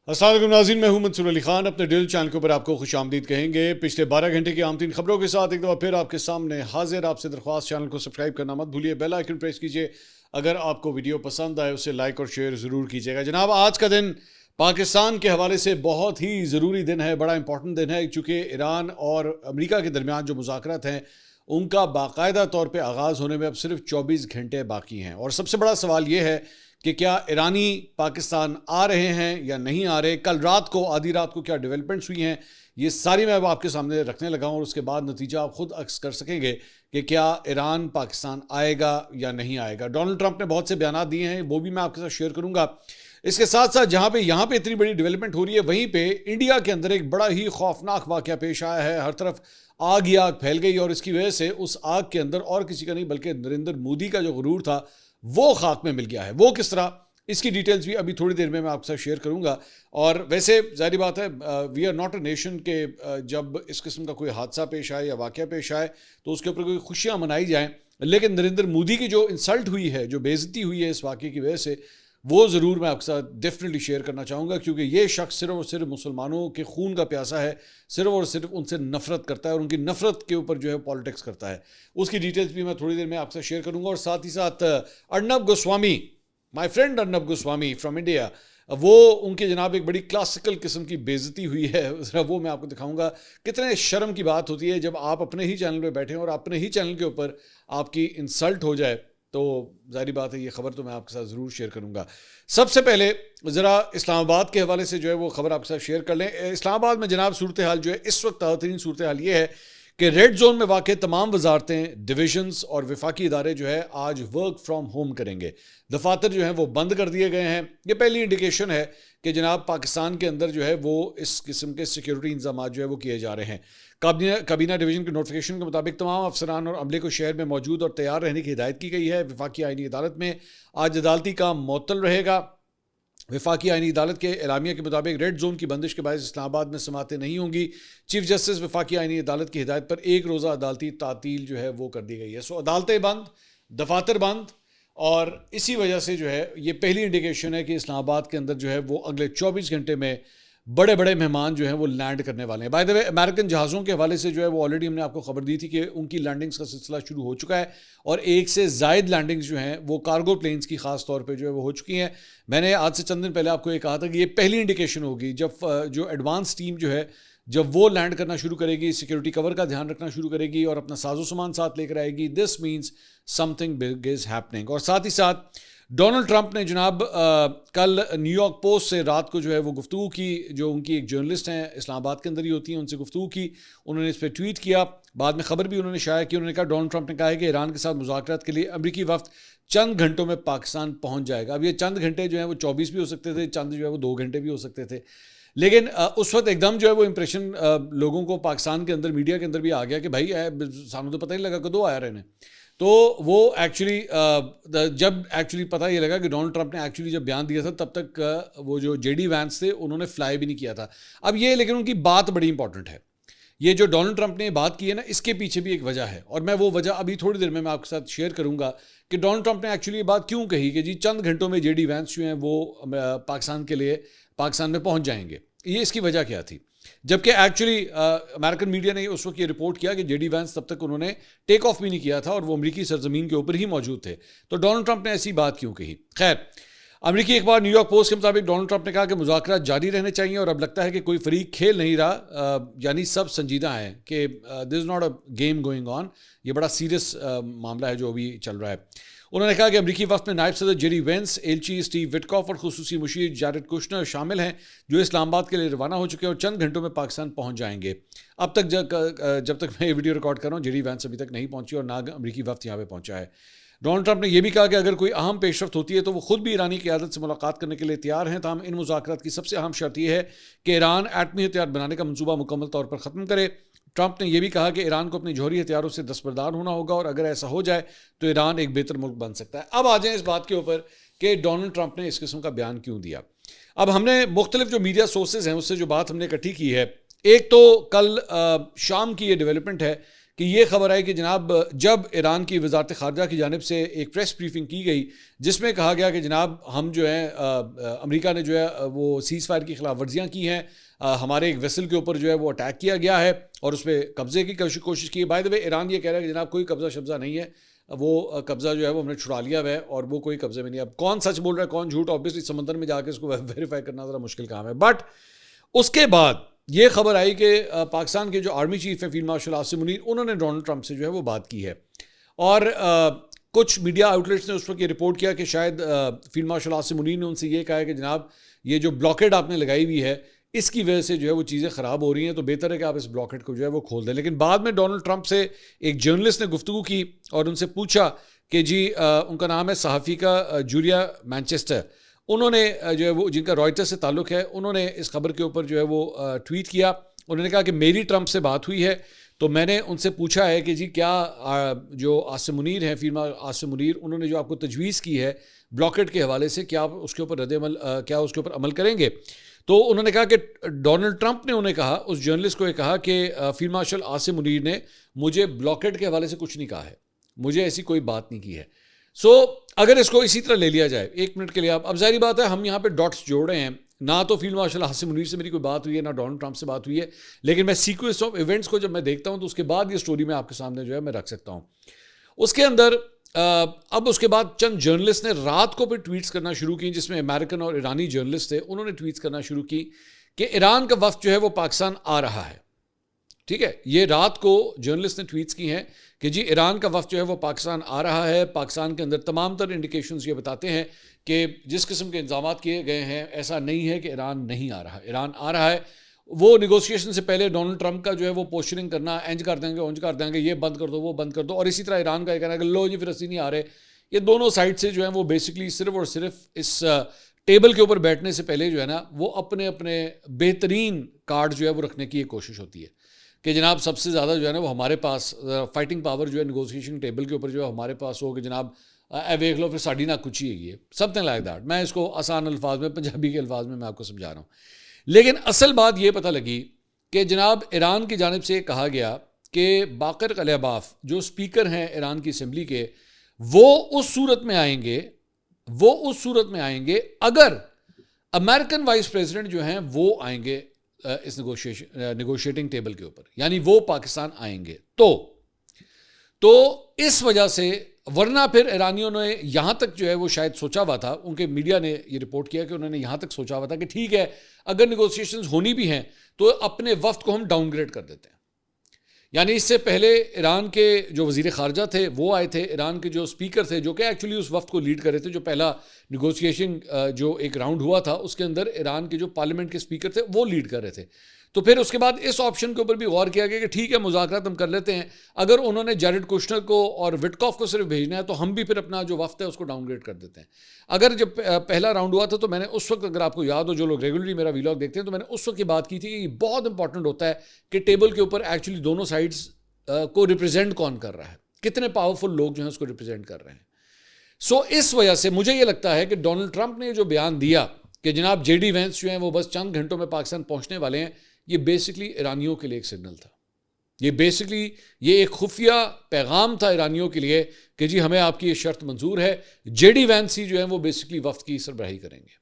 السلام علیکم ناظرین، میں ہوں منصور علی خان. اپنے ڈیل چینل کے اوپر آپ کو خوش آمدید کہیں گے. پچھلے 12 گھنٹے کی عام ترین خبروں کے ساتھ ایک دفعہ پھر آپ کے سامنے حاضر. آپ سے درخواست، چینل کو سبسکرائب کرنا مت بھولیے، بیل آئیکن پریس کیجیے. اگر آپ کو ویڈیو پسند آئے اسے لائک اور شیئر ضرور کیجیے گا. جناب، آج کا دن پاکستان کے حوالے سے بہت ہی ضروری دن ہے، بڑا امپورٹنٹ دن ہے، چونکہ ایران اور امریکہ کے درمیان جو مذاکرات ہیں ان کا باقاعدہ طور پہ آغاز ہونے میں اب صرف 24 گھنٹے باقی ہیں. اور سب سے بڑا سوال یہ ہے کہ کیا ایرانی پاکستان آ رہے ہیں یا نہیں آ رہے. کل رات کو، آدھی رات کو کیا ڈیولپمنٹس ہوئی ہیں، یہ ساری میں اب آپ کے سامنے رکھنے لگا ہوں، اور اس کے بعد نتیجہ آپ خود عکس کر سکیں گے کہ کیا ایران پاکستان آئے گا یا نہیں آئے گا. ڈونلڈ ٹرمپ نے بہت سے بیانات دیے ہیں، وہ بھی میں آپ کے ساتھ شیئر کروں گا. اس کے ساتھ ساتھ جہاں پہ یہاں پہ اتنی بڑی ڈیولپمنٹ ہو رہی ہے، وہیں پہ انڈیا کے اندر ایک بڑا ہی خوفناک واقعہ پیش آیا ہے. ہر طرف آگ ہی آگ پھیل گئی، اور اس کی وجہ سے اس آگ کے اندر اور کسی کا نہیں بلکہ نریندر مودی کا جو غرور تھا وہ خاک میں مل گیا ہے. وہ کس طرح، اس کی ڈیٹیلز بھی ابھی تھوڑی دیر میں آپ کے ساتھ شیئر کروں گا. اور ویسے ظاہری بات ہے، we are not a nation کہ جب اس قسم کا کوئی حادثہ پیش آئے یا واقعہ پیش آئے تو اس کے اوپر کوئی خوشیاں منائی جائیں. لیکن نریندر مودی کی جو انسلٹ ہوئی ہے، جو بے عزتی ہوئی ہے اس واقعے کی وجہ سے، وہ ضرور میں آپ کے ساتھ ڈیفینیٹلی شیئر کرنا چاہوں گا، کیونکہ یہ شخص صرف اور صرف مسلمانوں کے خون کا پیاسا ہے، صرف اور صرف ان سے نفرت کرتا ہے، اور ان کی نفرت کے اوپر جو ہے پالیٹکس کرتا ہے. اس کی ڈیٹیلز بھی میں تھوڑی دیر میں آپ کے ساتھ شیئر کروں گا. اور ساتھ ہی ساتھ Arnab Goswami, my friend Arnab Goswami from India, وہ ان کے جناب ایک بڑی کلاسیکل قسم کی بے عزتی ہوئی ہے. ذرا وہ میں آپ کو دکھاؤں گا. کتنے شرم کی بات ہوتی ہے جب آپ اپنے ہی چینل پہ بیٹھے ہیں اور اپنے ہی چینل کے اوپر آپ کی انسلٹ ہو جائے. تو ظاہری بات ہے، یہ خبر تو میں آپ کے ساتھ ضرور شیئر کروں گا. سب سے پہلے ذرا اسلام آباد کے حوالے سے جو ہے وہ خبر آپ کے ساتھ شیئر کر لیں. اسلام آباد میں جناب صورتحال جو ہے اس وقت ترین صورتحال یہ ہے کہ ریڈ زون میں واقع تمام وزارتیں، ڈویژنز اور وفاقی ادارے جو ہے آج ورک فرام ہوم کریں گے. دفاتر جو ہیں وہ بند کر دیے گئے ہیں. یہ پہلی انڈیکیشن ہے کہ جناب پاکستان کے اندر جو ہے وہ اس قسم کے سیکیورٹی انتظامات جو ہے وہ کیے جا رہے ہیں. کابینہ ڈویژن کے نوٹیفیکیشن کے مطابق تمام افسران اور عملے کو شہر میں موجود اور تیار رہنے کی ہدایت کی گئی ہے. وفاقی آئینی عدالت میں آج عدالتی کام معطل رہے گا. وفاقی آئینی عدالت کے اعلامیہ کے مطابق ریڈ زون کی بندش کے باعث اسلام آباد میں سماعتیں نہیں ہوں گی. چیف جسٹس وفاقی آئینی عدالت کی ہدایت پر ایک روزہ عدالتی تعطیل جو ہے وہ کر دی گئی ہے. سو عدالتیں بند، دفاتر بند، اور اسی وجہ سے جو ہے یہ پہلی انڈیکیشن ہے کہ اسلام آباد کے اندر جو ہے وہ اگلے 24 گھنٹے میں بڑے بڑے مہمان جو ہیں وہ لینڈ کرنے والے ہیں. بائی دا وے، امریکن جہازوں کے حوالے سے جو ہے وہ آلریڈی ہم نے آپ کو خبر دی تھی کہ ان کی لینڈنگز کا سلسلہ شروع ہو چکا ہے، اور ایک سے زائد لینڈنگز جو ہیں وہ کارگو پلینز کی خاص طور پہ جو ہے وہ ہو چکی ہیں. میں نے آج سے چند دن پہلے آپ کو یہ کہا تھا کہ یہ پہلی انڈیکیشن ہوگی جب جو ایڈوانس ٹیم جو ہے جب وہ لینڈ کرنا شروع کرے گی، سیکیورٹی کور کا دھیان رکھنا شروع کرے گی اور اپنا ساز و سامان ساتھ لے کر آئے گی. This means some thing big is happening. اور ساتھ ہی ساتھ ڈونلڈ ٹرمپ نے جناب کل نیو یارک پوسٹ سے رات کو جو ہے وہ گفتگو کی. جو ان کی ایک جرنلسٹ ہیں، اسلام آباد کے اندر ہی ہوتی ہیں، ان سے گفتگو کی. انہوں نے اس پہ ٹویٹ کیا. بعد میں خبر بھی انہوں نے شائع کی. انہوں نے کہا، ڈونلڈ ٹرمپ نے کہا ہے کہ ایران کے ساتھ مذاکرات کے لیے امریکی وفد چند گھنٹوں میں پاکستان پہنچ جائے گا. اب یہ چند گھنٹے جو ہیں وہ 24 بھی ہو سکتے تھے، چند جو ہے وہ 2 گھنٹے بھی ہو سکتے تھے. لیکن اس وقت ایک دم جو ہے وہ امپریشن لوگوں کو پاکستان کے اندر، میڈیا کے اندر بھی آ گیا کہ بھائی سانو تو پتہ ہی لگا کدو آیا رہے ہیں. تو وہ ایکچولی جب ایکچولی پتہ یہ لگا کہ ڈونلڈ ٹرمپ نے ایکچولی جب بیان دیا تھا تب تک وہ جو جے ڈی وینس تھے انہوں نے فلائی بھی نہیں کیا تھا. اب یہ لیکن ان کی بات بڑی امپورٹنٹ ہے. یہ جو ڈونلڈ ٹرمپ نے بات کی ہے نا، اس کے پیچھے بھی ایک وجہ ہے، اور میں وہ وجہ ابھی تھوڑی دیر میں آپ کے ساتھ شیئر کروں گا کہ ڈونلڈ ٹرمپ نے ایکچولی یہ بات کیوں کہی کہ جی چند گھنٹوں میں جے ڈی وینس جو ہیں وہ پاکستان کے لیے پاکستان میں پہنچ جائیں گے. یہ اس کی وجہ کیا تھی؟ جبکہ ایکچولی امریکن میڈیا نے اس وقت یہ رپورٹ کیا کہ جے ڈی وینس تب تک انہوں نے ٹیک آف بھی نہیں کیا تھا اور وہ امریکی سرزمین کے اوپر ہی موجود تھے. تو ڈونلڈ ٹرمپ نے ایسی بات کیوں کہی؟ خیر، امریکی اخبار نیو یارک پوسٹ کے مطابق ڈونلڈ ٹرمپ نے کہا کہ مذاکرات جاری رہنے چاہیے، اور اب لگتا ہے کہ کوئی فریق کھیل نہیں رہا، یعنی سب سنجیدہ ہیں کہ there is not a game going on. یہ بڑا سیریس معاملہ ہے جو ابھی چل رہا ہے. انہوں نے کہا کہ امریکی وفد میں نائب صدر جیری وینس، ایلچی اسٹیو وٹکاف اور خصوصی مشیر جارڈ کوشنر شامل ہیں، جو اسلام آباد کے لیے روانہ ہو چکے ہیں اور چند گھنٹوں میں پاکستان پہنچ جائیں گے. اب تک جب تک میں یہ ویڈیو ریکارڈ کر رہا ہوں، جیری وینس ابھی تک نہیں پہنچی اور نہ امریکی وفد یہاں پہ پہنچا ہے. ڈونلڈ ٹرمپ نے یہ بھی کہا کہ اگر کوئی اہم پیش رفت ہوتی ہے تو وہ خود بھی ایرانی قیادت سے ملاقات کرنے کے لیے تیار ہیں. تاہم ان مذاکرات کی سب سے اہم شرط یہ ہے کہ ایران ایٹمی ہتھیار بنانے کا منصوبہ مکمل طور پر ختم کرے. ٹرمپ نے یہ بھی کہا کہ ایران کو اپنی جوہری ہتھیاروں سے دستبردار ہونا ہوگا، اور اگر ایسا ہو جائے تو ایران ایک بہتر ملک بن سکتا ہے. اب آ جائیں اس بات کے اوپر کہ ڈونلڈ ٹرمپ نے اس قسم کا بیان کیوں دیا. اب ہم نے مختلف جو میڈیا سورسز ہیں اس سے جو بات ہم نے اکٹھی کی ہے، ایک تو کل شام کی یہ ڈیولپمنٹ ہے کہ یہ خبر آئی کہ جناب جب ایران کی وزارت خارجہ کی جانب سے ایک پریس بریفنگ کی گئی جس میں کہا گیا کہ جناب ہم جو ہے امریکہ نے جو ہے وہ سیز فائر کی خلاف ورزیاں کی ہیں, ہمارے ایک ویسل کے اوپر جو ہے وہ اٹیک کیا گیا ہے اور اس پہ قبضے کی کوشش کی. بائی دا وے ایران یہ کہہ رہا ہے کہ جناب کوئی قبضہ شبضہ نہیں ہے, وہ قبضہ جو ہے وہ ہم نے چھڑا لیا ہوا ہے اور وہ کوئی قبضے میں نہیں ہے. اب کون سچ بول رہا ہے کون جھوٹ, آبویسلی سمندر میں جا کے اس کو ویریفائی کرنا ذرا مشکل کام ہے. بٹ اس کے بعد یہ خبر آئی کہ پاکستان کے جو آرمی چیف ہیں فیلڈ مارشل عاصم منیر, انہوں نے ڈونلڈ ٹرمپ سے جو ہے وہ بات کی ہے اور کچھ میڈیا آؤٹ لیٹس نے اس وقت یہ رپورٹ کیا کہ شاید فیلڈ مارشل عاصم منیر نے ان سے یہ کہا ہے کہ جناب یہ جو بلاکیڈ آپ نے لگائی ہوئی ہے اس کی وجہ سے جو ہے وہ چیزیں خراب ہو رہی ہیں, تو بہتر ہے کہ آپ اس بلاکیڈ کو جو ہے وہ کھول دیں. لیکن بعد میں ڈونلڈ ٹرمپ سے ایک جرنلسٹ نے گفتگو کی اور ان سے پوچھا کہ جی ان کا نام ہے صحافی کا جولیا مینچسٹر, انہوں نے جو ہے وہ جن کا رائٹر سے تعلق ہے, انہوں نے اس خبر کے اوپر جو ہے وہ ٹویٹ کیا. انہوں نے کہا کہ میری ٹرمپ سے بات ہوئی ہے تو میں نے ان سے پوچھا ہے کہ جی کیا جو عاصم منیر ہیں فیلڈ عاصم منیر, انہوں نے جو آپ کو تجویز کی ہے بلاکیڈ کے حوالے سے, کیا آپ اس کے اوپر کیا اس کے اوپر عمل کریں گے. تو انہوں نے کہا کہ ڈونلڈ ٹرمپ نے انہیں کہا, اس جرنلسٹ کو یہ کہا کہ فیلڈ مارشل عاصم منیر نے مجھے بلاکیڈ کے حوالے سے کچھ نہیں کہا ہے, مجھے ایسی کوئی بات نہیں کی ہے. سو اگر اس کو اسی طرح لے لیا جائے ایک منٹ کے لیے, اب ظاہری بات ہے ہم یہاں پہ ڈاٹس جوڑ رہے ہیں, نہ تو فیلڈ مارشل عاصم منیر سے میری کوئی بات ہوئی ہے, نہ ڈونلڈ ٹرمپ سے بات ہوئی ہے, لیکن میں سیکوینس آف ایونٹس کو جب میں دیکھتا ہوں تو اس کے بعد یہ سٹوری میں آپ کے سامنے جو ہے میں رکھ سکتا ہوں. اس کے اندر اب اس کے بعد چند جرنلسٹ نے رات کو پھر ٹویٹس کرنا شروع کی, جس میں امریکن اور ایرانی جرنلسٹ تھے, انہوں نے ٹویٹس کرنا شروع کی کہ ایران کا وفد جو ہے وہ پاکستان آ رہا ہے. ٹھیک ہے, یہ رات کو جرنلسٹ نے ٹویٹس کی ہیں کہ جی ایران کا وفد جو ہے وہ پاکستان آ رہا ہے. پاکستان کے اندر تمام تر انڈیکیشنز یہ بتاتے ہیں کہ جس قسم کے انتظامات کیے گئے ہیں ایسا نہیں ہے کہ ایران نہیں آ رہا, ایران آ رہا ہے. وہ نیگوسیشن سے پہلے ڈونلڈ ٹرمپ کا جو ہے وہ پوسچرنگ کرنا, اینج کر دیں گے اونج کر دیں گے, یہ بند کر دو وہ بند کر دو, اور اسی طرح ایران کا یہ کہنا ہے کہ لو جی پھر اسی نہیں آ رہے. یہ دونوں سائڈ سے جو ہیں وہ بیسکلی صرف اور صرف اس ٹیبل کے اوپر بیٹھنے سے پہلے جو ہے نا وہ اپنے اپنے بہترین کارڈ جو ہے وہ رکھنے کی یہ کوشش ہوتی ہے کہ جناب سب سے زیادہ جو ہے نا وہ ہمارے پاس فائٹنگ پاور جو ہے نیگوسیشن ٹیبل کے اوپر جو ہے ہمارے پاس ہو کہ جناب دیکھ لو پھر ساڑی نہ کچھ ہی ہے, سم تھنگ لائک دیٹ. میں اس کو آسان الفاظ میں پنجابی کے الفاظ میں آپ کو سمجھا رہا ہوں. لیکن اصل بات یہ پتہ لگی کہ جناب ایران کی جانب سے کہا گیا کہ باقر کلیباف جو اسپیکر ہیں ایران کی اسمبلی کے, وہ اس صورت میں آئیں گے اگر امریکن وائس پریزیڈنٹ جو ہیں وہ آئیں گے اس نیگوشیٹنگ ٹیبل کے اوپر, یعنی وہ پاکستان آئیں گے. تو اس وجہ سے, ورنہ پھر ایرانیوں نے یہاں تک جو ہے وہ شاید سوچا ہوا تھا, ان کے میڈیا نے یہ رپورٹ کیا کہ انہوں نے یہاں تک سوچا ہوا تھا کہ ٹھیک ہے اگر نیگوسیشنز ہونی بھی ہیں تو اپنے وفد کو ہم ڈاؤن گریڈ کر دیتے ہیں. یعنی اس سے پہلے ایران کے جو وزیر خارجہ تھے وہ آئے تھے, ایران کے جو اسپیکر تھے جو کہ ایکچولی اس وفد کو لیڈ کر رہے تھے, جو پہلا نیگوسیشن جو ایک راؤنڈ ہوا تھا اس کے اندر ایران کے جو پارلیمنٹ کے اسپیکر تھے وہ لیڈ کر رہے تھے. تو پھر اس کے بعد اس آپشن کے اوپر بھی غور کیا گیا کہ ٹھیک ہے مذاکرات ہم کر لیتے ہیں, اگر انہوں نے جیرڈ کوشنر کو اور وٹکاف کو صرف بھیجنا ہے تو ہم بھی پھر اپنا جو وفد ہے اس کو ڈاؤن گریڈ کر دیتے ہیں. اگر جب پہلا راؤنڈ ہوا تھا تو میں نے اس وقت, اگر آپ کو یاد ہو جو لوگ ریگولرلی میرا ویلاگ دیکھتے ہیں, تو میں نے اس وقت یہ بات کی تھی کہ یہ بہت امپورٹنٹ ہوتا ہے کہ ٹیبل کے اوپر ایکچولی دونوں سائڈس کو ریپرزینٹ کون کر رہا ہے, کتنے پاورفل لوگ جو ہیں اس کو ریپرزینٹ کر رہے ہیں. سو اس وجہ سے مجھے یہ لگتا ہے کہ ڈونلڈ ٹرمپ نے جو بیان دیا کہ جناب جے ڈی وینس جو ہیں وہ بس چند گھنٹوں میں پاکستان پہنچنے والے ہیں, یہ بیسکلی ایرانیوں کے لیے ایک سگنل تھا. یہ ایک خفیہ پیغام تھا ایرانیوں کے لیے کہ جی ہمیں آپ کی یہ شرط منظور ہے, جے ڈی وینس ہی جو ہیں وہ بیسکلی وفد کی سربراہی کریں گے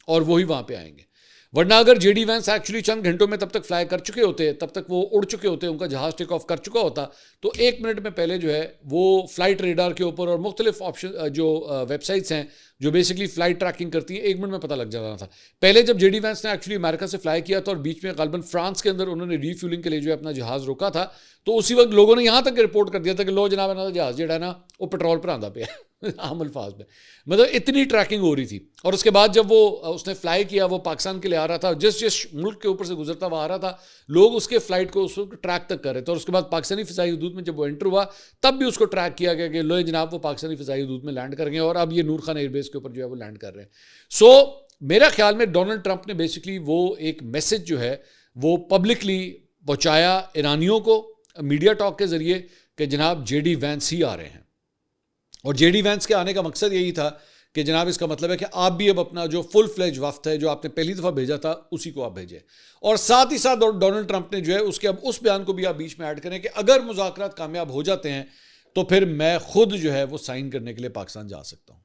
اور وہی وہاں پہ آئیں گے. ورنہ اگر جے ڈی وینس ایکچولی چند گھنٹوں میں تب تک فلائی کر چکے ہوتے, تب تک وہ اڑ چکے ہوتے, ان کا جہاز ٹیک آف کر چکا ہوتا, تو ایک منٹ میں پہلے جو ہے وہ فلائٹ ریڈار کے اوپر اور مختلف آپشن جو ویب سائٹس ہیں جو بیسکلی فلائٹ ٹریکنگ کرتی ہیں, ایک منٹ میں پتہ لگ جانا تھا. پہلے جب جے ڈی وینس نے ایکچولی امریکہ سے فلائی کیا تھا اور بیچ میں غالباً فرانس کے اندر انہوں نے ری فیولنگ کے لیے جو ہے اپنا جہاز روکا تھا, تو اسی وقت لوگوں نے یہاں تک رپورٹ کر دیا تھا کہ لو جناب ہے نا جہاز جو ہے نا وہ پیٹرول پر آندہ پہ ہے, عام الفاظ میں مطلب اتنی ٹریکنگ ہو رہی تھی. اور اس کے بعد جب وہ اس نے فلائی کیا, وہ پاکستان کے لیے آ رہا تھا, جس ملک کے اوپر سے گزرتا ہوا آ رہا تھا, لوگ اس کے فلائٹ کو اس وقت ٹریک تک کر رہے تھے. اور اس کے بعد پاکستانی فضائی حدود میں جب وہ انٹر ہوا تب بھی اس کو ٹریک کیا گیا کہ لو جناب وہ پاکستانی فضائی حدود میں لینڈ کر گئے اور اب یہ نور خان ایئر بیس کے اوپر جو ہے وہ لینڈ کر رہے ہیں. سو میرا خیال میں ڈونلڈ ٹرمپ نے بیسکلی وہ ایک میسج جو ہے وہ پبلکلی پہنچایا ایرانیوں کو میڈیا ٹاک کے ذریعے کہ جناب جے ڈی وینس ہی آ رہے ہیں. اور جے ڈی وینس کے آنے کا مقصد یہی تھا کہ جناب اس کا مطلب ہے کہ آپ بھی اب اپنا جو فل فلیج وفد ہے جو آپ نے پہلی دفعہ بھیجا تھا اسی کو آپ بھیجیں، اور ساتھ ہی ساتھ ڈونلڈ ٹرمپ نے جو ہے اس کے اب اس بیان کو بھی آپ بیچ میں ایڈ کریں کہ اگر مذاکرات کامیاب ہو جاتے ہیں تو پھر میں خود جو ہے وہ سائن کرنے کے لیے پاکستان جا سکتا ہوں۔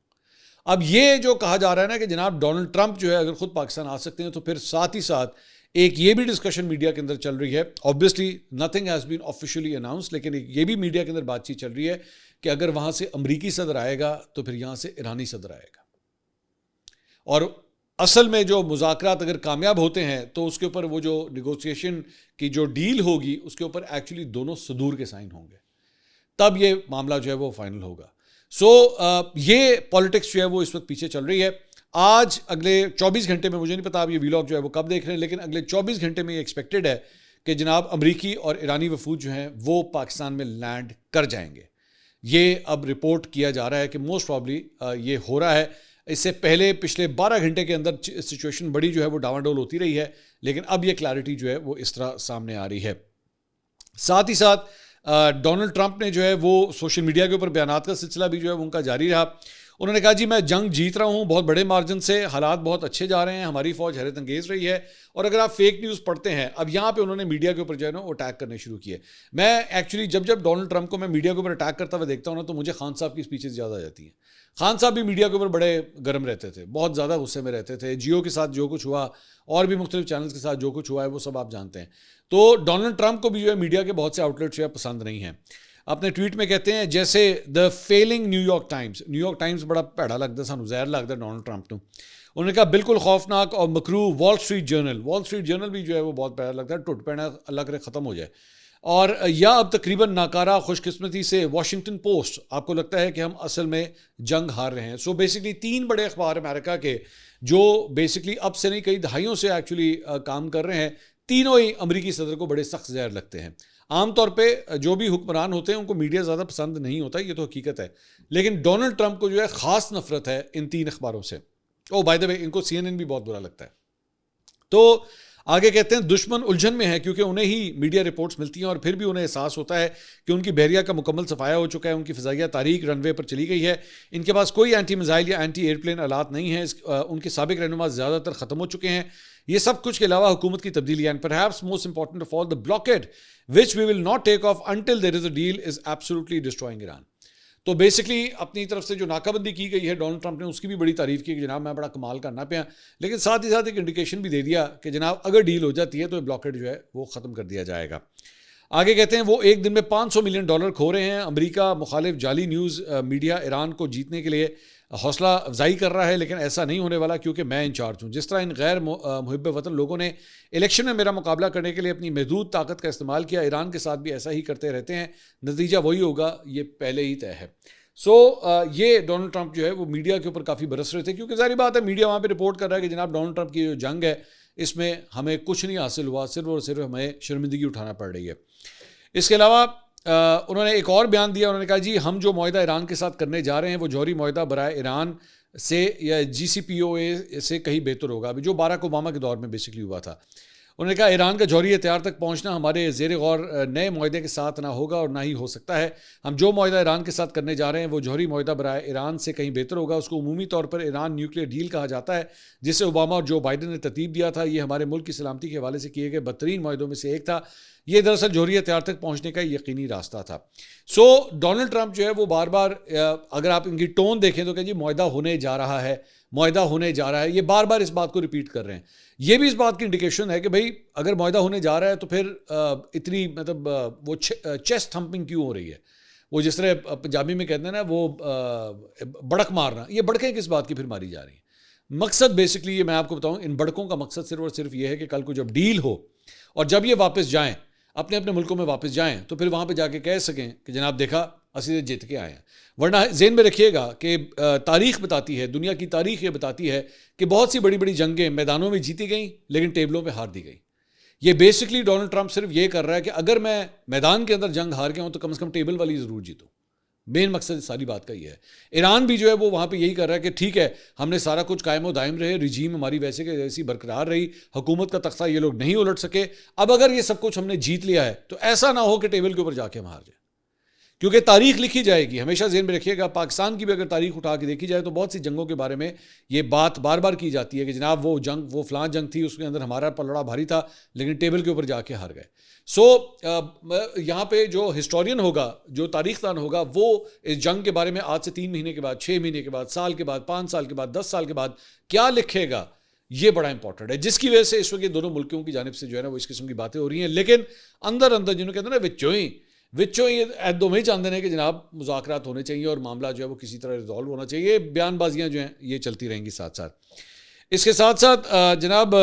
اب یہ جو کہا جا رہا ہے نا کہ جناب ڈونلڈ ٹرمپ جو ہے اگر خود پاکستان آ سکتے ہیں تو پھر ساتھ ہی ساتھ ایک یہ بھی ڈسکشن میڈیا کے اندر چل رہی ہے، obviously nothing has been officially announced، لیکن یہ بھی میڈیا کے اندر بات چیت چل رہی ہے کہ اگر وہاں سے امریکی صدر آئے گا تو پھر یہاں سے ایرانی صدر آئے گا، اور اصل میں جو مذاکرات اگر کامیاب ہوتے ہیں تو اس کے اوپر وہ جو نیگوسیشن کی جو ڈیل ہوگی اس کے اوپر ایکچولی دونوں صدور کے سائن ہوں گے، تب یہ معاملہ جو ہے وہ فائنل ہوگا۔ یہ پالیٹکس جو ہے وہ اس وقت پیچھے چل رہی ہے۔ آج اگلے 24 گھنٹے میں، مجھے نہیں پتا آپ یہ ویلاگ جو ہے وہ کب دیکھ رہے ہیں، لیکن اگلے 24 گھنٹے میں یہ ایکسپیکٹڈ ہے کہ جناب امریکی اور ایرانی وفود جو ہیں وہ پاکستان میں لینڈ کر جائیں گے۔ یہ اب رپورٹ کیا جا رہا ہے کہ موسٹ پرابلی یہ ہو رہا ہے۔ اس سے پہلے پچھلے 12 گھنٹے کے اندر سچویشن بڑی جو ہے وہ ڈاواڈول ہوتی رہی ہے، لیکن اب یہ کلیئرٹی جو ہے وہ اس طرح سامنے آ رہی ہے۔ ساتھ ہی ساتھ ڈونلڈ ٹرمپ نے جو ہے وہ سوشل میڈیا کے اوپر بیانات کا سلسلہ بھی جو ہے ان کا جاری رہا۔ انہوں نے کہا جی میں جنگ جیت رہا ہوں بہت بڑے مارجن سے، حالات بہت اچھے جا رہے ہیں، ہماری فوج حیرت انگیز رہی ہے، اور اگر آپ فیک نیوز پڑھتے ہیں، اب یہاں پہ انہوں نے میڈیا کے اوپر جو ہے نا وہ اٹیک کرنے شروع کیے۔ میں ایکچولی جب ڈونلڈ ٹرمپ کو میں میڈیا کے اوپر اٹیک کرتا ہوا دیکھتا ہوں نا تو مجھے خان صاحب کی اسپیچز یاد آ جاتی ہیں۔ خان صاحب بھی میڈیا کے اوپر بڑے گرم رہتے تھے، بہت زیادہ غصے میں رہتے تھے، جیو کے ساتھ جو کچھ ہوا اور بھی مختلف چینلز کے ساتھ جو کچھ ہوا ہے وہ سب آپ جانتے ہیں۔ تو ڈونلڈ ٹرمپ کو بھی جو ہے میڈیا کے بہت سے آؤٹ لیٹس جو ہے پسند نہیں ہیں۔ اپنے ٹویٹ میں کہتے ہیں جیسے the feeling new York Times بڑا بھڑا لگتا سانو زہر لگتا ڈونلڈ ٹرمپ نو۔ انہوں نے کہا بالکل خوفناک اور مکروہ وال اسٹریٹ جرنل بھی جو ہے وہ بہت پیارا لگتا ہے، ٹوٹ پینا اللہ کرے ختم ہو جائے، اور یا اب تقریباً ناکارہ خوش قسمتی سے واشنگٹن پوسٹ آپ کو لگتا ہے کہ ہم اصل میں جنگ ہار رہے ہیں۔ سو بیسکلی 3 بڑے اخبار امریکہ کے جو بیسکلی اب سے نہیں کئی دہائیوں سے ایکچولی کام کر رہے ہیں، تینوں ہی امریکی صدر کو بڑے سخت زہر لگتے ہیں۔ عام طور پہ جو بھی حکمران ہوتے ہیں ان کو میڈیا زیادہ پسند نہیں ہوتا، یہ تو حقیقت ہے، لیکن ڈونلڈ ٹرمپ کو جو ہے خاص نفرت ہے ان 3 اخباروں سے۔ بائی دا وے ان کو CNN بھی بہت برا لگتا ہے۔ تو آگے کہتے ہیں دشمن الجھن میں ہے کیونکہ انہیں ہی میڈیا رپورٹس ملتی ہیں اور پھر بھی انہیں احساس ہوتا ہے کہ ان کی بحریہ کا مکمل صفایا ہو چکا ہے، ان کی فضائیہ تاریخ رن وے پر چلی گئی ہے، ان کے پاس کوئی اینٹی میزائل یا اینٹی ایئر پلین آلات نہیں ہیں، ان کے سابق رہنما زیادہ تر ختم ہو چکے ہیں۔ یہ سب کچھ کے علاوہ حکومت کی تبدیلی and perhaps most important of all the blockade which we will not take off until there is a deal is absolutely destroying Iran۔ تو بیسکلی اپنی طرف سے جو ناکہ بندی کی گئی ہے ڈونلڈ ٹرمپ نے اس کی بھی بڑی تعریف کی کہ جناب میں بڑا کمال کرنا پیا، لیکن ساتھ ہی ساتھ ایک انڈیکیشن بھی دے دیا کہ جناب اگر ڈیل ہو جاتی ہے تو بلاکیڈ جو ہے وہ ختم کر دیا جائے گا۔ آگے کہتے ہیں وہ ایک دن میں $500 ملین کھو رہے ہیں۔ امریکہ مخالف جعلی نیوز میڈیا ایران کو جیتنے کے لیے حوصلہ افزائی کر رہا ہے، لیکن ایسا نہیں ہونے والا کیونکہ میں انچارج ہوں۔ جس طرح ان غیر محب وطن لوگوں نے الیکشن میں میرا مقابلہ کرنے کے لیے اپنی محدود طاقت کا استعمال کیا، ایران کے ساتھ بھی ایسا ہی کرتے رہتے ہیں، نتیجہ وہی ہوگا، یہ پہلے ہی طے ہے۔ یہ ڈونلڈ ٹرمپ جو ہے وہ میڈیا کے اوپر کافی برس رہے تھے کیونکہ ظاہری بات ہے میڈیا وہاں پہ رپورٹ کر رہا ہے کہ جناب ڈونلڈ ٹرمپ کی جو جنگ ہے اس میں ہمیں کچھ نہیں حاصل ہوا، صرف اور صرف ہمیں شرمندگی اٹھانا پڑ رہی ہے۔ اس کے علاوہ انہوں نے ایک اور بیان دیا، انہوں نے کہا جی ہم جو معاہدہ ایران کے ساتھ کرنے جا رہے ہیں وہ جوہری معاہدہ برائے ایران سے یا JCPOA سے کہیں بہتر ہوگا، ابھی جو باراک اوباما کے دور میں بیسکلی ہوا تھا۔ انہوں نے کہا ایران کا جوہری ہتھیار تک پہنچنا ہمارے زیر غور نئے معاہدے کے ساتھ نہ ہوگا اور نہ ہی ہو سکتا ہے۔ ہم جو معاہدہ ایران کے ساتھ کرنے جا رہے ہیں وہ جوہری معاہدہ برائے ایران سے کہیں بہتر ہوگا۔ اس کو عمومی طور پر ایران نیوکلیئر ڈیل کہا جاتا ہے جسے اوباما اور جو بائیڈن نے ترتیب دیا تھا۔ یہ ہمارے ملک کی سلامتی کے حوالے سے کیے گئے بدترین معاہدوں میں سے ایک تھا۔ یہ دراصل جوہری ہتھیار تک پہنچنے کا یقینی راستہ تھا۔ ڈونلڈ ٹرمپ جو ہے وہ بار بار اگر آپ ان کی ٹون دیکھیں تو کہ جی معاہدہ ہونے جا رہا ہے، معاہدہ ہونے جا رہا ہے، یہ بار بار اس بات کو ریپیٹ کر رہے ہیں۔ یہ بھی اس بات کی انڈیکیشن ہے کہ بھائی اگر معاہدہ ہونے جا رہا ہے تو پھر اتنی مطلب وہ چیسٹ تھمپنگ کیوں ہو رہی ہے، وہ جس طرح پنجابی میں کہتے ہیں نا وہ بڑک مارنا، یہ بڑکیں کس بات کی پھر ماری جا رہی ہیں؟ مقصد بیسکلی یہ میں آپ کو بتاؤں، ان بڑکوں کا مقصد صرف اور صرف یہ ہے کہ کل کو جب ڈیل ہو اور جب یہ واپس جائیں اپنے اپنے ملکوں میں واپس جائیں تو پھر وہاں پہ جا کے کہہ سکیں کہ جناب دیکھا اسی جیت کے آئے ہیں۔ ورنہ ذہن میں رکھیے گا کہ تاریخ بتاتی ہے، دنیا کی تاریخ یہ بتاتی ہے کہ بہت سی بڑی بڑی جنگیں میدانوں میں جیتی گئیں لیکن ٹیبلوں پہ ہار دی گئی۔ یہ بیسکلی ڈونلڈ ٹرمپ صرف یہ کر رہا ہے کہ اگر میں میدان کے اندر جنگ ہار گیا ہوں تو کم از کم ٹیبل والی ضرور جیتوں۔ مین مقصد ساری بات کا یہ ہے۔ ایران بھی جو ہے وہ وہاں پہ یہی کر رہا ہے کہ ٹھیک ہے ہم نے سارا کچھ قائم و دائم رہے، رجیم ہماری ویسے کہ ویسی برقرار رہی، حکومت کا تختہ یہ لوگ نہیں الٹ سکے، اب اگر یہ سب کچھ ہم نے جیت لیا ہے تو ایسا نہ ہو کہ ٹیبل کے اوپر جا کے ہم ہار جائیں۔ کیونکہ تاریخ لکھی جائے گی. ہمیشہ ذہن میں رکھیے گا, پاکستان کی بھی اگر تاریخ اٹھا کے دیکھی جائے تو بہت سی جنگوں کے بارے میں یہ بات بار بار کی جاتی ہے کہ جناب وہ جنگ, وہ فلاں جنگ تھی, اس کے اندر ہمارا پلڑا بھاری تھا لیکن ٹیبل کے اوپر جا کے ہار گئے. سو یہاں پہ جو ہسٹورین ہوگا, جو تاریخ دان ہوگا, وہ اس جنگ کے بارے میں آج سے 3 مہینے کے بعد, 6 مہینے کے بعد, سال کے بعد, 5 سال کے بعد, 10 سال کے بعد کیا لکھے گا, یہ بڑا امپورٹنٹ ہے, جس کی وجہ سے اس وقت دونوں ملکوں کی جانب سے جو ہے نا وہ اس قسم کی باتیں ہو رہی ہیں. لیکن اندر اندر جنہوں کہتے ہیں نا وچوں یہ دو میں ہی چاہتے ہیں کہ جناب مذاکرات ہونے چاہیے اور معاملہ جو ہے وہ کسی طرح ریزالو ہونا چاہیے. بیان بازیاں جو ہیں یہ چلتی رہیں گی ساتھ ساتھ. اس کے ساتھ ساتھ جناب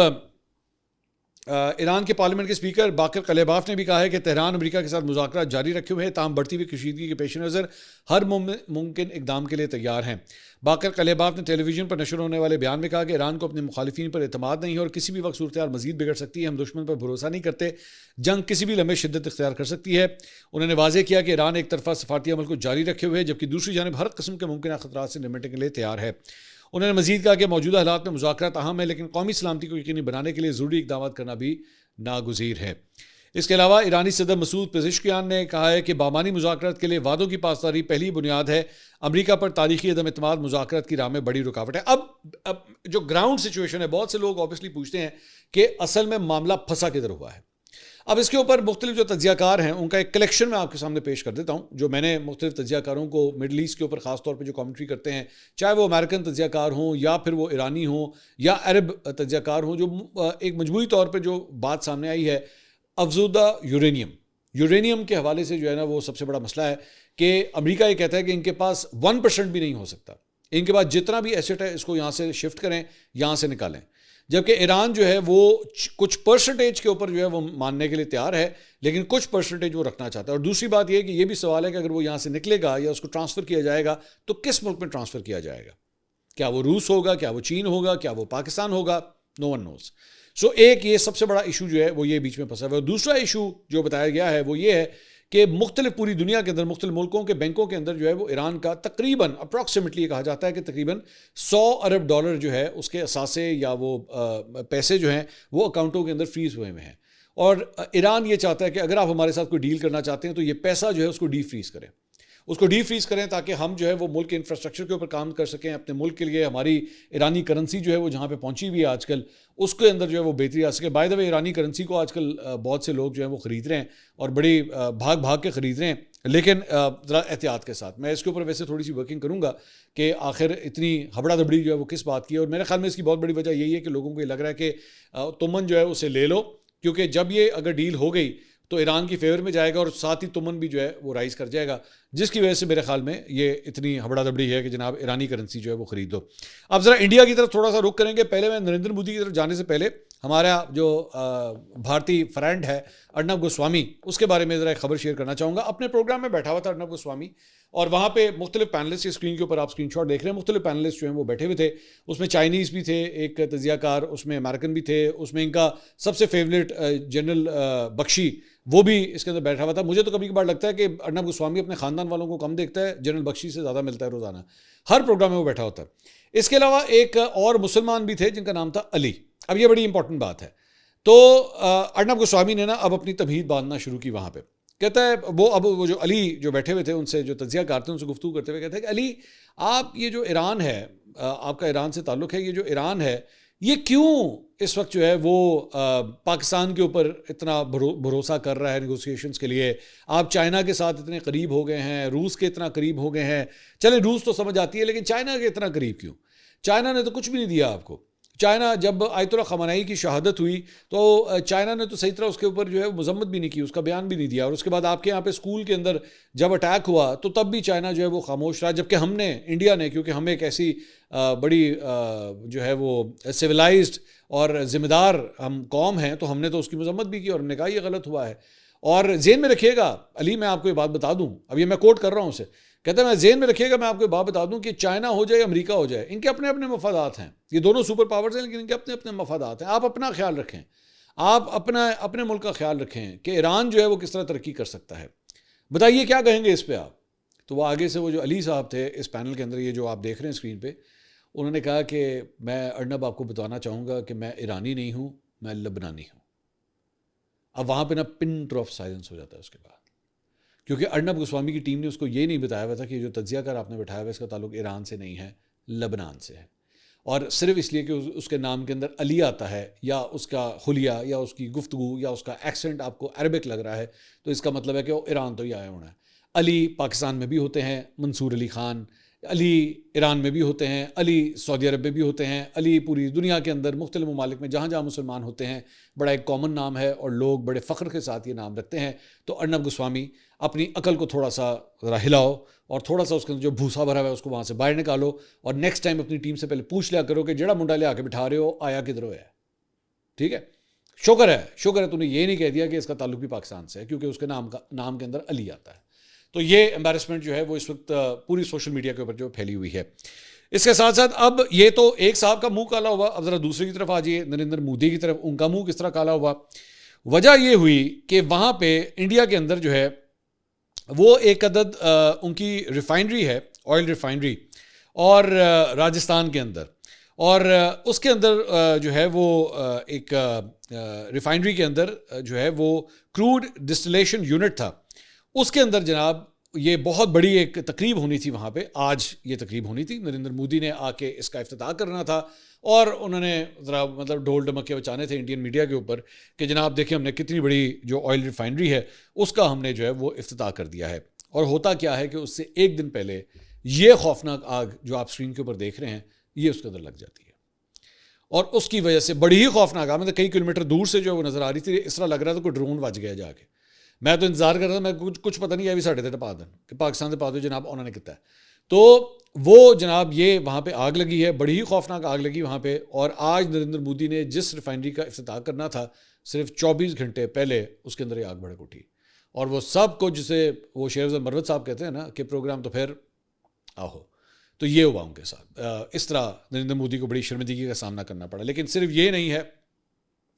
ایران کے پارلیمنٹ کے اسپیکر باقر قلیباف نے بھی کہا ہے کہ تہران امریکہ کے ساتھ مذاکرات جاری رکھے ہوئے ہیں, تاہم بڑھتی ہوئی کشیدگی کے پیش نظر ہر ممکن اقدام کے لیے تیار ہیں. باقر قلیباف نے ٹیلی ویژن پر نشر ہونے والے بیان میں کہا کہ ایران کو اپنے مخالفین پر اعتماد نہیں ہے اور کسی بھی وقت صورتحال مزید بگڑ سکتی ہے. ہم دشمن پر بھروسہ نہیں کرتے, جنگ کسی بھی لمحے شدت اختیار کر سکتی ہے. انہوں نے واضح کیا کہ ایران ایک طرفہ سفارتی عمل کو جاری رکھے ہوئے ہے جبکہ دوسری جانب ہر قسم کے ممکنہ خطرات سے نمٹنے کے لیے تیار ہے. انہوں نے مزید کہا کہ موجودہ حالات میں مذاکرات اہم ہے لیکن قومی سلامتی کو یقینی بنانے کے لیے ضروری اقدامات کرنا بھی ناگزیر ہے. اس کے علاوہ ایرانی صدر مسعود پزشکیان نے کہا ہے کہ بامانی مذاکرات کے لیے وعدوں کی پاسداری پہلی بنیاد ہے. امریکہ پر تاریخی عدم اعتماد مذاکرات کی راہ میں بڑی رکاوٹ ہے. اب جو گراؤنڈ سچویشن ہے, بہت سے لوگ آبویسلی پوچھتے ہیں کہ اصل میں معاملہ پھنسا کدھر ہوا ہے. اب اس کے اوپر مختلف جو تجزیہ کار ہیں ان کا ایک کلیکشن میں آپ کے سامنے پیش کر دیتا ہوں, جو میں نے مختلف تجزیہ کاروں کو مڈل ایسٹ کے اوپر خاص طور پہ جو کامنٹری کرتے ہیں, چاہے وہ امریکن تجزیہ کار ہوں یا پھر وہ ایرانی ہوں یا عرب تجزیہ کار ہوں, جو ایک مجموعی طور پہ جو بات سامنے آئی ہے افزودہ یورینیم کے حوالے سے جو ہے نا وہ سب سے بڑا مسئلہ ہے کہ امریکہ یہ کہتا ہے کہ ان کے پاس 1% بھی نہیں ہو سکتا, ان کے پاس جتنا بھی ایسٹ ہے اس کو یہاں سے شفٹ کریں, یہاں سے نکالیں. جبکہ ایران جو ہے وہ کچھ پرسنٹیج کے اوپر جو ہے وہ ماننے کے لیے تیار ہے لیکن کچھ پرسنٹیج وہ رکھنا چاہتا ہے. اور دوسری بات یہ ہے کہ یہ بھی سوال ہے کہ اگر وہ یہاں سے نکلے گا یا اس کو ٹرانسفر کیا جائے گا تو کس ملک میں ٹرانسفر کیا جائے گا, کیا وہ روس ہوگا, کیا وہ چین ہوگا, کیا وہ پاکستان ہوگا, نو ون نوز. سو ایک یہ سب سے بڑا ایشو جو ہے وہ یہ بیچ میں پھنسا ہوا ہے. دوسرا ایشو جو بتایا گیا ہے وہ یہ ہے کہ مختلف پوری دنیا کے اندر مختلف ملکوں کے بینکوں کے اندر جو ہے وہ ایران کا تقریباً اپروکسیمیٹلی کہا جاتا ہے کہ تقریباً $100 ارب جو ہے اس کے اثاثے یا وہ پیسے جو ہیں وہ اکاؤنٹوں کے اندر فریز ہوئے ہیں. اور ایران یہ چاہتا ہے کہ اگر آپ ہمارے ساتھ کوئی ڈیل کرنا چاہتے ہیں تو یہ پیسہ جو ہے اس کو ڈی فریز کریں تاکہ ہم جو ہے وہ ملک کے انفراسٹرکچر کے اوپر کام کر سکیں. اپنے ملک کے لیے ہماری ایرانی کرنسی جو ہے وہ جہاں پہ پہنچی ہوئی ہے آج کل اس کے اندر جو ہے وہ بہتری آ سکے. بائی دا وے ایرانی کرنسی کو آج کل بہت سے لوگ جو ہیں وہ خرید رہے ہیں اور بڑی بھاگ کے خرید رہے ہیں, لیکن ذرا احتیاط کے ساتھ. میں اس کے اوپر ویسے تھوڑی سی ورکنگ کروں گا کہ آخر اتنی ہبڑا دبڑی جو ہے وہ کس بات کی ہے. اور میرے خیال میں اس کی بہت بڑی وجہ یہی ہے کہ لوگوں کو یہ لگ رہا ہے کہ تمن جو ہے اسے لے لو, کیونکہ جب یہ اگر ڈیل ہو گئی تو ایران کی فیور میں جائے گا اور ساتھ ہی تمن بھی جو ہے وہ رائز کر جائے گا, جس کی وجہ سے میرے خیال میں یہ اتنی ہبڑا دبڑی ہے کہ جناب ایرانی کرنسی جو ہے وہ خرید دو. اب ذرا انڈیا کی طرف تھوڑا سا رخ کریں گے. پہلے میں نریندر مودی کی طرف جانے سے پہلے ہمارا جو بھارتی فرینڈ ہے ارنب گوسوامی, اس کے بارے میں ذرا ایک خبر شیئر کرنا چاہوں گا. اپنے پروگرام میں بیٹھا ہوا تھا ارنب گوسوامی اور وہاں پہ مختلف پینلسٹ کی اسکرین کے اوپر آپ اسکرین شاٹ دیکھ رہے ہیں, مختلف پینلسٹ جو ہیں وہ بیٹھے ہوئے تھے. اس میں چائنیز بھی تھے, ایک تجزیہ کار, اس میں امریکن بھی تھے, اس میں ان کا سب سے فیوریٹ جنرل بخشی وہ بھی اس کے اندر بیٹھا ہوا تھا. مجھے تو کبھی کبھار لگتا ہے کہ ارنب گوسوامی اپنے خاندان والوں کو کم دیکھتا ہے, جنرل بخشی سے زیادہ ملتا ہے روزانہ, ہر پروگرام میں وہ بیٹھا ہوتا ہے. اس کے علاوہ ایک اور مسلمان بھی تھے جن کا نام تھا علی. اب یہ بڑی امپورٹنٹ بات ہے. تو ارنب گوسوامی نے نا اب اپنی تمہید باندھنا شروع کی وہاں پہ. کہتا ہے وہ جو علی جو بیٹھے ہوئے تھے ان سے جو تجزیہ کار تھے ان سے گفتگو کرتے ہوئے کہتے ہیں کہ علی, آپ یہ جو ایران ہے, آپ کا ایران سے تعلق ہے, یہ جو ایران ہے یہ کیوں اس وقت جو ہے وہ پاکستان کے اوپر اتنا بھروسہ کر رہا ہے نیگوسیشنز کے لیے؟ آپ چائنا کے ساتھ اتنے قریب ہو گئے ہیں, روس کے اتنا قریب ہو گئے ہیں, چلیں روس تو سمجھ آتی ہے لیکن چائنا کے اتنا قریب کیوں؟ چائنا نے تو کچھ بھی نہیں دیا آپ کو. چائنا جب آیت اللہ خامنئی کی شہادت ہوئی تو چائنا نے تو صحیح طرح اس کے اوپر جو ہے مذمت بھی نہیں کی, اس کا بیان بھی نہیں دیا. اور اس کے بعد آپ کے یہاں پہ اسکول کے اندر جب اٹیک ہوا تو تب بھی چائنا جو ہے وہ خاموش رہا, جبکہ ہم نے انڈیا نے, کیونکہ ہم ایک ایسی بڑی جو ہے وہ سویلائزڈ اور ذمہ دار ہم قوم ہیں, تو ہم نے تو اس کی مذمت بھی کی اور ہم نے کہا یہ غلط ہوا ہے. اور ذہن میں رکھیے گا علی, میں آپ کو یہ بات بتا دوں, اب یہ میں کوٹ کر رہا ہوں اسے, کہتے ہیں میں ذہن میں رکھیے گا, میں آپ کو یہ بات بتا دوں کہ چائنا ہو جائے امریکہ ہو جائے, ان کے اپنے اپنے مفادات ہیں. یہ دونوں سپر پاورز ہیں لیکن ان کے اپنے اپنے مفادات ہیں. آپ اپنا خیال رکھیں, آپ اپنے ملک کا خیال رکھیں کہ ایران جو ہے وہ کس طرح ترقی کر سکتا ہے. بتائیے کیا کہیں گے اس پہ آپ؟ تو وہ آگے سے وہ جو علی صاحب تھے اس پینل کے اندر, یہ جو آپ دیکھ رہے ہیں اسکرین پہ, انہوں نے کہا کہ میں ارنب آپ کو بتانا چاہوں گا کہ میں ایرانی نہیں ہوں, میں لبنانی ہوں. اب وہاں پہ نا پن ڈراپ سائلنس ہو جاتا ہے اس کے بعد, کیونکہ ارنب گوسوامی کی ٹیم نے اس کو یہ نہیں بتایا ہوا تھا کہ جو تجزیہ کار آپ نے بٹھایا ہوا ہے اس کا تعلق ایران سے نہیں ہے، لبنان سے ہے، اور صرف اس لیے کہ اس کے نام کے اندر علی آتا ہے یا اس کا حلیہ یا اس کی گفتگو یا اس کا ایکسنٹ آپ کو عربک لگ رہا ہے تو اس کا مطلب ہے کہ وہ ایران تو ہی آیا ہونا ہے۔ علی پاکستان میں بھی ہوتے ہیں، منصور علی خان، علی ایران میں بھی ہوتے ہیں، علی سعودی عرب میں بھی ہوتے ہیں، علی پوری دنیا کے اندر مختلف ممالک میں جہاں جہاں مسلمان ہوتے ہیں بڑا ایک کامن نام ہے اور لوگ بڑے فخر کے ساتھ یہ نام رکھتے ہیں۔ تو ارنب گوسوامی اپنی عقل کو تھوڑا سا ذرا ہلاؤ اور تھوڑا سا اس کے اندر جو بھوسا بھرا ہوا ہے اس کو وہاں سے باہر نکالو، اور نیکسٹ ٹائم اپنی ٹیم سے پہلے پوچھ لیا کرو کہ جڑا منڈا لے آ کے بٹھا رہے ہو آیا کدھر ہے، ٹھیک ہے؟ شکر ہے تو نے یہ نہیں کہہ دیا کہ اس کا تعلق بھی پاکستان سے ہے، کیونکہ اس کے نام کے اندر علی آتا ہے۔ تو یہ امبیرسمنٹ جو ہے وہ اس وقت پوری سوشل میڈیا کے اوپر جو پھیلی ہوئی ہے۔ اس کے ساتھ ساتھ اب یہ تو ایک صاحب کا منہ کالا ہوا، اب ذرا دوسرے کی طرف آ جائیے، نریندر مودی کی طرف، ان کا منہ کس طرح کالا ہوا۔ وجہ یہ ہوئی کہ وہاں پہ انڈیا کے اندر جو ہے وہ ایک عدد ان کی ریفائنری ہے، آئل ریفائنری، اور راجستھان کے اندر، اور اس کے اندر جو ہے وہ ایک ریفائنری کے اندر جو ہے وہ کروڈ ڈسٹلیشن یونٹ تھا، اس کے اندر جناب یہ بہت بڑی ایک تقریب ہونی تھی وہاں پہ، آج یہ تقریب ہونی تھی، نریندر مودی نے آ کے اس کا افتتاح کرنا تھا، اور انہوں نے ذرا مطلب ڈھول ڈمکے بچانے تھے انڈین میڈیا کے اوپر کہ جناب دیکھیں ہم نے کتنی بڑی جو آئل ریفائنری ہے اس کا ہم نے جو ہے وہ افتتاح کر دیا ہے۔ اور ہوتا کیا ہے کہ اس سے ایک دن پہلے یہ خوفناک آگ جو آپ اسکرین کے اوپر دیکھ رہے ہیں یہ اس کے اندر لگ جاتی ہے، اور اس کی وجہ سے بڑی ہی خوفناک آگ، مطلب کئی کلومیٹر دور سے جو وہ نظر آ رہی تھی، اس طرح لگ رہا تھا کوئی ڈرون وج گیا جا کے۔ میں تو انتظار کر رہا تھا، میں کچھ پتہ نہیں ہے بھی ساڑھے تے پا دیں کہ پاکستان سے پا دو جناب انہوں نے کتا ہے۔ تو وہ جناب یہ وہاں پہ آگ لگی ہے، بڑی ہی خوفناک آگ لگی وہاں پہ، اور آج نریندر مودی نے جس ریفائنری کا افتتاح کرنا تھا صرف 24 گھنٹے پہلے اس کے اندر یہ آگ بھڑک اٹھی، اور وہ سب کو جسے وہ شیرز مروت صاحب کہتے ہیں نا کہ پروگرام تو پھر آہو، تو یہ ہوا ان کے ساتھ۔ اس طرح نریندر مودی کو بڑی شرمندگی کا سامنا کرنا پڑا۔ لیکن صرف یہ نہیں ہے،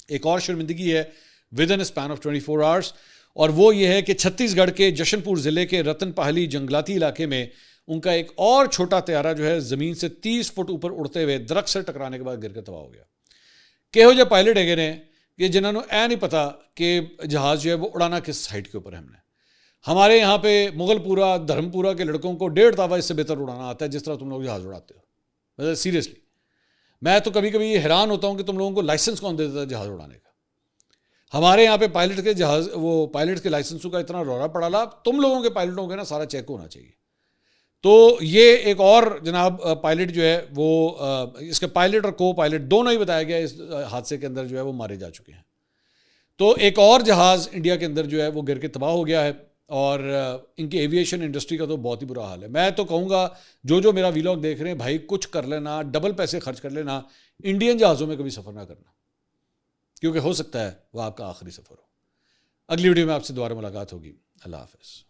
ایک اور شرمندگی ہے with in span of 24 hours, اور وہ یہ ہے کہ چھتیس گڑھ کے جشن پور ضلع کے رتن پہالی جنگلاتی علاقے میں ان کا ایک اور چھوٹا طیارہ جو ہے زمین سے 30 فٹ اوپر اڑتے ہوئے درخت سے ٹکرانے کے بعد گر کے تباہ ہو گیا۔ کہو جو پائلٹ ہے نے کہ جنہوں نے نہیں پتا کہ جہاز جو ہے وہ اڑانا کس ہائٹ کے اوپر ہے۔ ہمارے یہاں پہ مغل پورا دھرم پورا کے لڑکوں کو 1.5 تاوا اس سے بہتر اڑانا آتا ہے جس طرح تم لوگ جہاز اڑاتے ہو، مطلب سیریسلی میں تو کبھی کبھی یہ حیران ہوتا ہوں کہ تم لوگوں کو لائسنس کون دے دیتا ہے جہاز اڑانے کا۔ ہمارے یہاں پہ پائلٹ کے جہاز وہ پائلٹ کے لائسنسوں کا اتنا رورا پڑا لا، تم لوگوں کے پائلٹوں کے نا سارا چیک ہونا چاہیے۔ تو یہ ایک اور جناب پائلٹ جو ہے وہ اس کے پائلٹ اور کو پائلٹ دونوں ہی بتایا گیا اس حادثے کے اندر جو ہے وہ مارے جا چکے ہیں۔ تو ایک اور جہاز انڈیا کے اندر جو ہے وہ گر کے تباہ ہو گیا ہے، اور ان کی ایویشن انڈسٹری کا تو بہت ہی برا حال ہے۔ میں تو کہوں گا جو میرا ویلاگ دیکھ رہے ہیں بھائی کچھ کر لینا، ڈبل پیسے خرچ کر لینا، انڈین جہازوں میں کبھی سفر نہ کرنا، کیونکہ ہو سکتا ہے وہ آپ کا آخری سفر ہو۔ اگلی ویڈیو میں آپ سے دوبارہ ملاقات ہوگی۔ اللہ حافظ۔